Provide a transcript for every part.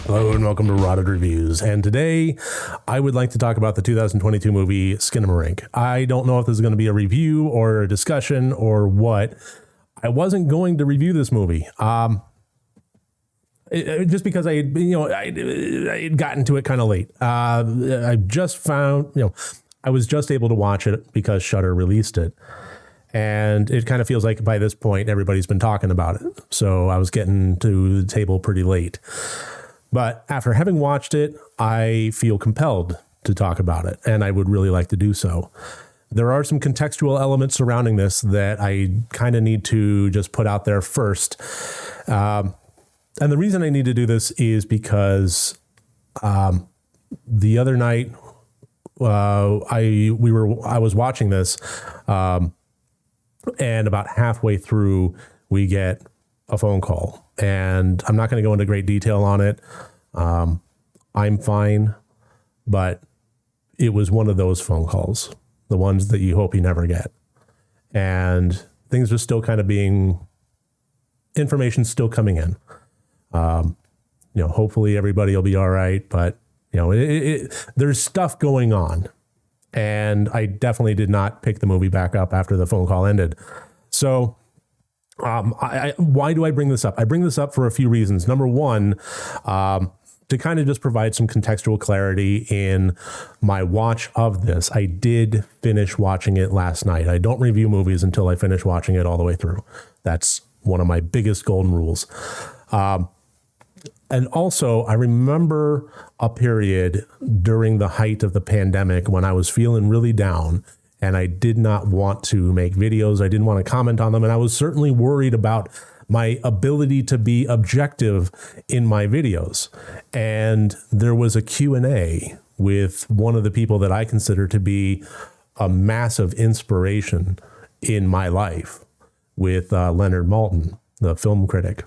Hello and welcome to Rotted Reviews. And today I would like to talk about the 2022 movie Skinamarink. I don't know if this is going to be a review or a discussion or what. I wasn't going to review this movie. Just because I had gotten to it kind of late. I just found, I was just able to watch it because Shudder released it. And it kind of feels like by this point, everybody's been talking about it. So I was getting to the table pretty late. But after having watched it, I feel compelled to talk about it, and I would really like to do so. There are some contextual elements surrounding this that I kind of need to just put out there first. And the reason I need to do this is because the other night I was watching this, and about halfway through we get a phone call, and I'm not going to go into great detail on it. I'm fine, but it was one of those phone calls, the ones that you hope you never get. And things are still kind of information's still coming in. Hopefully everybody will be all right, but there's stuff going on, and I definitely did not pick the movie back up after the phone call ended. So, why do I bring this up? I bring this up for a few reasons. Number one, to kind of just provide some contextual clarity in my watch of this. I did finish watching it last night. I don't review movies until I finish watching it all the way through. That's one of my biggest golden rules. And also, I remember a period during the height of the pandemic when I was feeling really down, and I did not want to make videos. I didn't want to comment on them. And I was certainly worried about my ability to be objective in my videos. And there was a Q&A with one of the people that I consider to be a massive inspiration in my life, with Leonard Maltin, the film critic.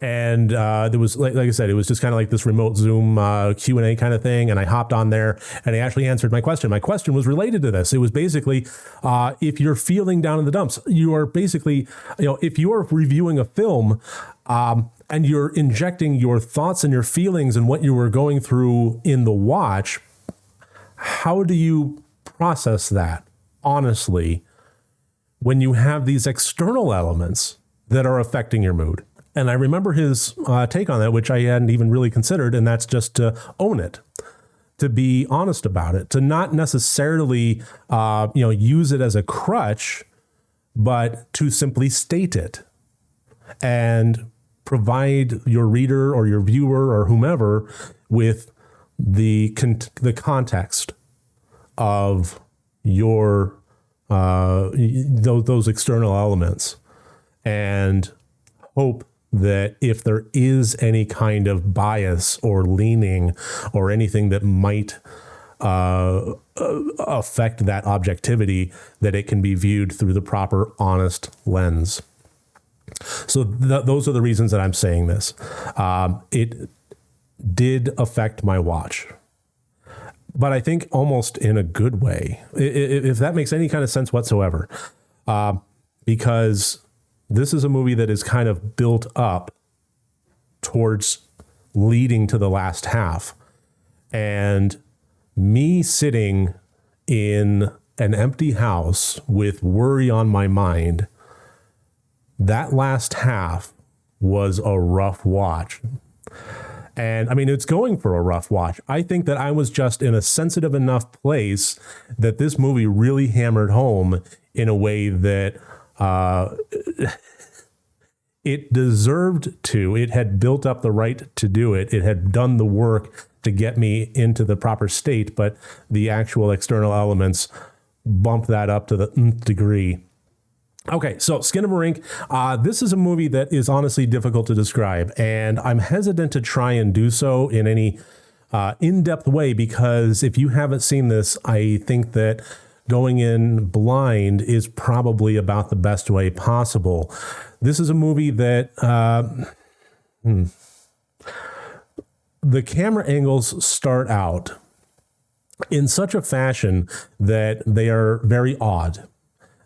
And there was, like I said, it was just kind of like this remote Zoom Q&A kind of thing. And I hopped on there and he actually answered my question. My question was related to this. It was basically, if you're feeling down in the dumps, you are basically, if you're reviewing a film and you're injecting your thoughts and your feelings and what you were going through in the watch, how do you process that honestly when you have these external elements that are affecting your mood? And I remember his take on that, which I hadn't even really considered, and that's just to own it, to be honest about it, to not necessarily, use it as a crutch, but to simply state it and provide your reader or your viewer or whomever with the context of your those external elements, and hope that if there is any kind of bias or leaning or anything that might affect that objectivity, that it can be viewed through the proper, honest lens. So those are the reasons that I'm saying this. It did affect my watch, but I think almost in a good way, if that makes any kind of sense whatsoever, because this is a movie that is kind of built up towards leading to the last half. And me sitting in an empty house with worry on my mind, that last half was a rough watch. And I mean, it's going for a rough watch. I think that I was just in a sensitive enough place that this movie really hammered home in a way that it deserved to. It had built up the right to do it. It had done the work to get me into the proper state, but the actual external elements bumped that up to the nth degree. Okay, so Skinamarink, this is a movie that is honestly difficult to describe, and I'm hesitant to try and do so in any in-depth way, because if you haven't seen this, I think that going in blind is probably about the best way possible. This is a movie that the camera angles start out in such a fashion that they are very odd.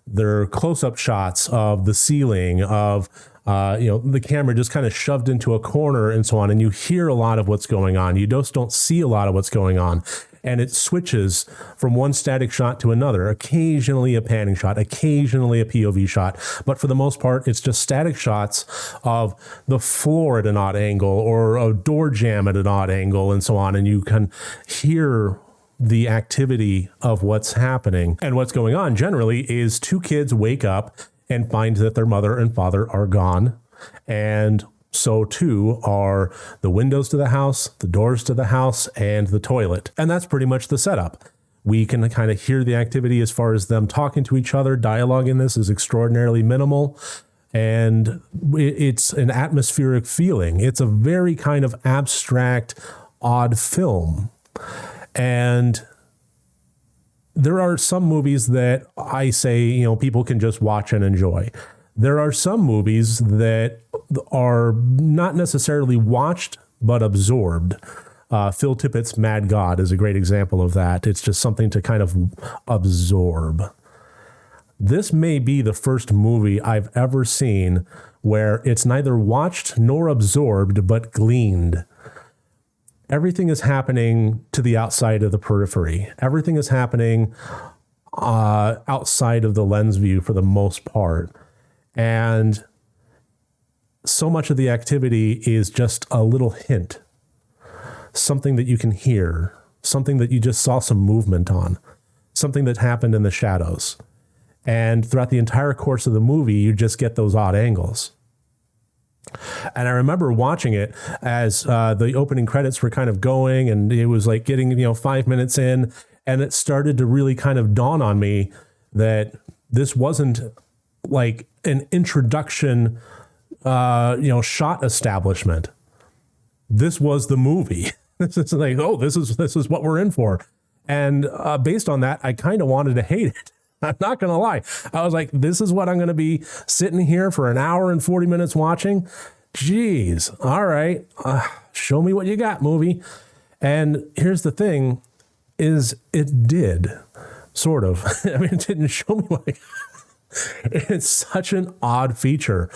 They're close-up shots of the ceiling, of the camera just kind of shoved into a corner and so on, and you hear a lot of what's going on. You just don't see a lot of what's going on. And it switches from one static shot to another, occasionally a panning shot, occasionally a POV shot. But for the most part, it's just static shots of the floor at an odd angle or a door jamb at an odd angle and so on. And you can hear the activity of what's happening. And what's going on generally is two kids wake up and find that their mother and father are gone. And so too are the windows to the house, the doors to the house, and the toilet. And that's pretty much the setup. We can kind of hear the activity as far as them talking to each other. Dialogue in this is extraordinarily minimal. And it's an atmospheric feeling. It's a very kind of abstract, odd film. And there are some movies that I say, people can just watch and enjoy. There are some movies that are not necessarily watched, but absorbed. Phil Tippett's Mad God is a great example of that. It's just something to kind of absorb. This may be the first movie I've ever seen where it's neither watched nor absorbed, but gleaned. Everything is happening to the outside of the periphery. Everything is happening outside of the lens view for the most part. And so much of the activity is just a little hint, something that you can hear, something that you just saw some movement on, something that happened in the shadows. And throughout the entire course of the movie, you just get those odd angles. And I remember watching it as the opening credits were kind of going, and it was like getting, 5 minutes in, and it started to really kind of dawn on me that this wasn't like an introduction, shot establishment. This was the movie. This is like, this is what we're in for. And based on that, I kind of wanted to hate it. I'm not going to lie. I was like, this is what I'm going to be sitting here for an hour and 40 minutes watching. Jeez. All right. Show me what you got, movie. And here's the thing is it did sort of. I mean, it didn't show me what I got. It's such an odd feature,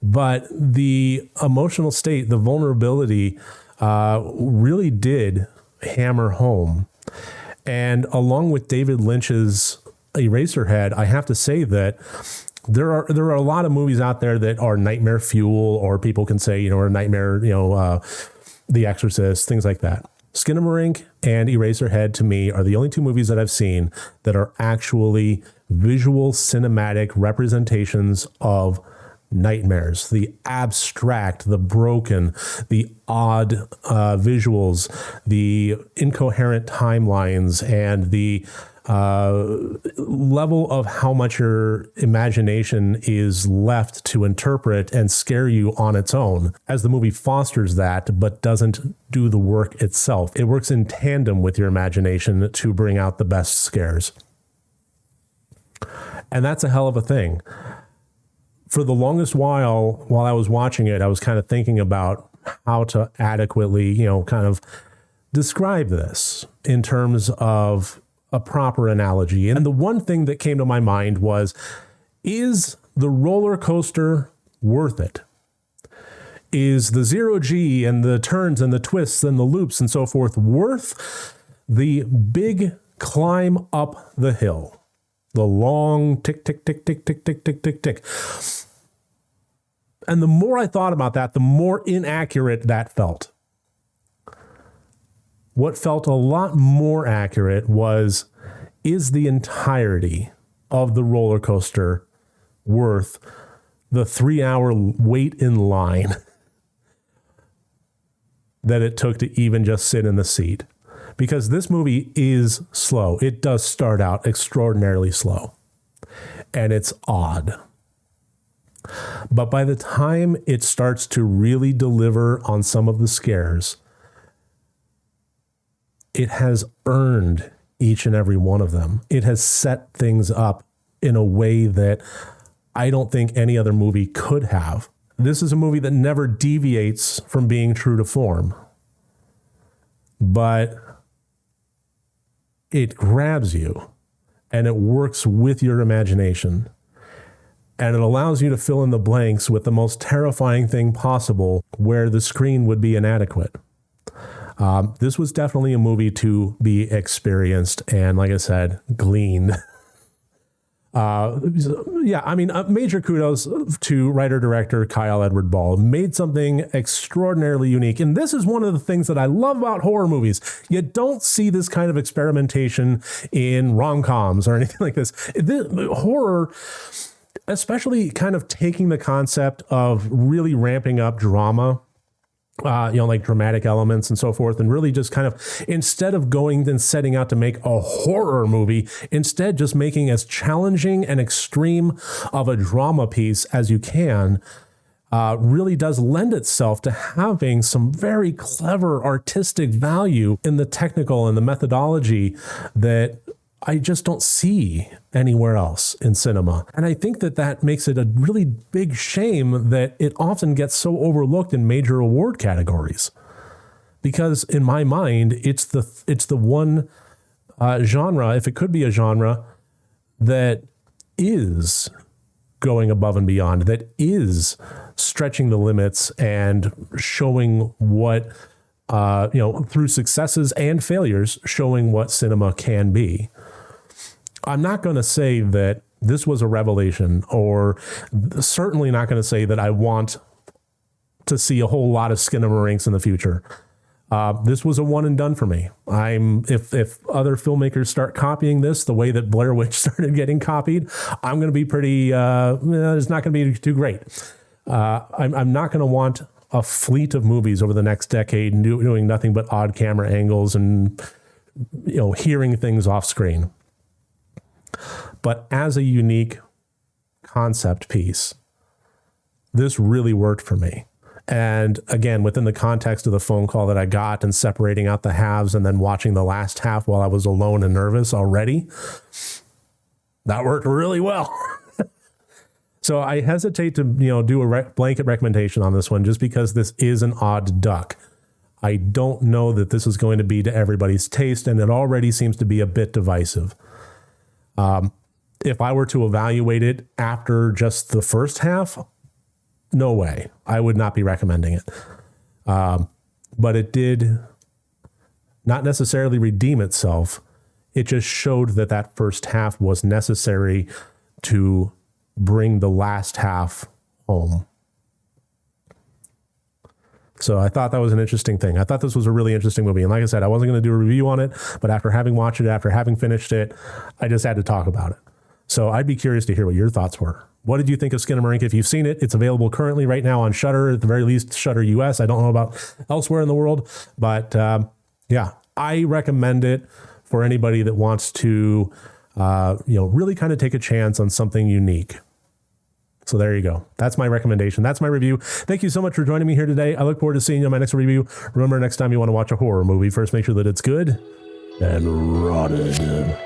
but the emotional state, the vulnerability really did hammer home. And along with David Lynch's Eraserhead, I have to say that there are a lot of movies out there that are nightmare fuel, or people can say, or nightmare, The Exorcist, things like that. Skinamarink and Eraserhead, to me, are the only two movies that I've seen that are actually visual cinematic representations of nightmares, the abstract, the broken, the odd visuals, the incoherent timelines, and the level of how much your imagination is left to interpret and scare you on its own, as the movie fosters that, but doesn't do the work itself. It works in tandem with your imagination to bring out the best scares. And that's a hell of a thing. For the longest while I was watching it, I was kind of thinking about how to adequately, kind of describe this in terms of a proper analogy. And the one thing that came to my mind was, is the roller coaster worth it? Is the zero G and the turns and the twists and the loops and so forth worth the big climb up the hill? The long tick, tick, tick, tick, tick, tick, tick, tick, tick. And the more I thought about that, the more inaccurate that felt. What felt a lot more accurate was, is the entirety of the roller coaster worth the 3-hour wait in line that it took to even just sit in the seat? Because this movie is slow. It does start out extraordinarily slow, and it's odd. But by the time it starts to really deliver on some of the scares, it has earned each and every one of them. It has set things up in a way that I don't think any other movie could have. This is a movie that never deviates from being true to form, but it grabs you and it works with your imagination. and it allows you to fill in the blanks with the most terrifying thing possible where the screen would be inadequate. This was definitely a movie to be experienced and, like I said, gleaned. Yeah, I mean, major kudos to writer-director Kyle Edward Ball. Made something extraordinarily unique. And this is one of the things that I love about horror movies. You don't see this kind of experimentation in rom-coms or anything like this. Horror, especially kind of taking the concept of really ramping up drama, like dramatic elements and so forth, and really just kind of, instead of going and setting out to make a horror movie, instead just making as challenging and extreme of a drama piece as you can, really does lend itself to having some very clever artistic value in the technical and the methodology that I just don't see anywhere else in cinema. And I think that makes it a really big shame that it often gets so overlooked in major award categories. Because in my mind, it's the one genre, if it could be a genre, that is going above and beyond, that is stretching the limits and showing what, through successes and failures, showing what cinema can be. I'm not going to say that this was a revelation, or certainly not going to say that I want to see a whole lot of Skinamarink in the future. This was a one and done for me. If other filmmakers start copying this the way that Blair Witch started getting copied, I'm going to be pretty, it's not going to be too great. I'm not going to want a fleet of movies over the next decade doing nothing but odd camera angles and, hearing things off screen. But as a unique concept piece, this really worked for me. And again, within the context of the phone call that I got and separating out the halves and then watching the last half while I was alone and nervous already, that worked really well. So I hesitate to, do a blanket recommendation on this one just because this is an odd duck. I don't know that this is going to be to everybody's taste, and it already seems to be a bit divisive. If I were to evaluate it after just the first half, no way. I would not be recommending it. But it did not necessarily redeem itself. It just showed that first half was necessary to bring the last half home. So I thought that was an interesting thing. I thought this was a really interesting movie. And like I said, I wasn't going to do a review on it, but after having watched it, after having finished it, I just had to talk about it. So I'd be curious to hear what your thoughts were. What did you think of Skinamarink? If you've seen it, it's available currently right now on Shudder, at the very least Shudder US. I don't know about elsewhere in the world, but I recommend it for anybody that wants to, really kind of take a chance on something unique. So there you go. That's my recommendation. That's my review. Thank you so much for joining me here today. I look forward to seeing you on my next review. Remember, next time you want to watch a horror movie, first make sure that it's good and rotted.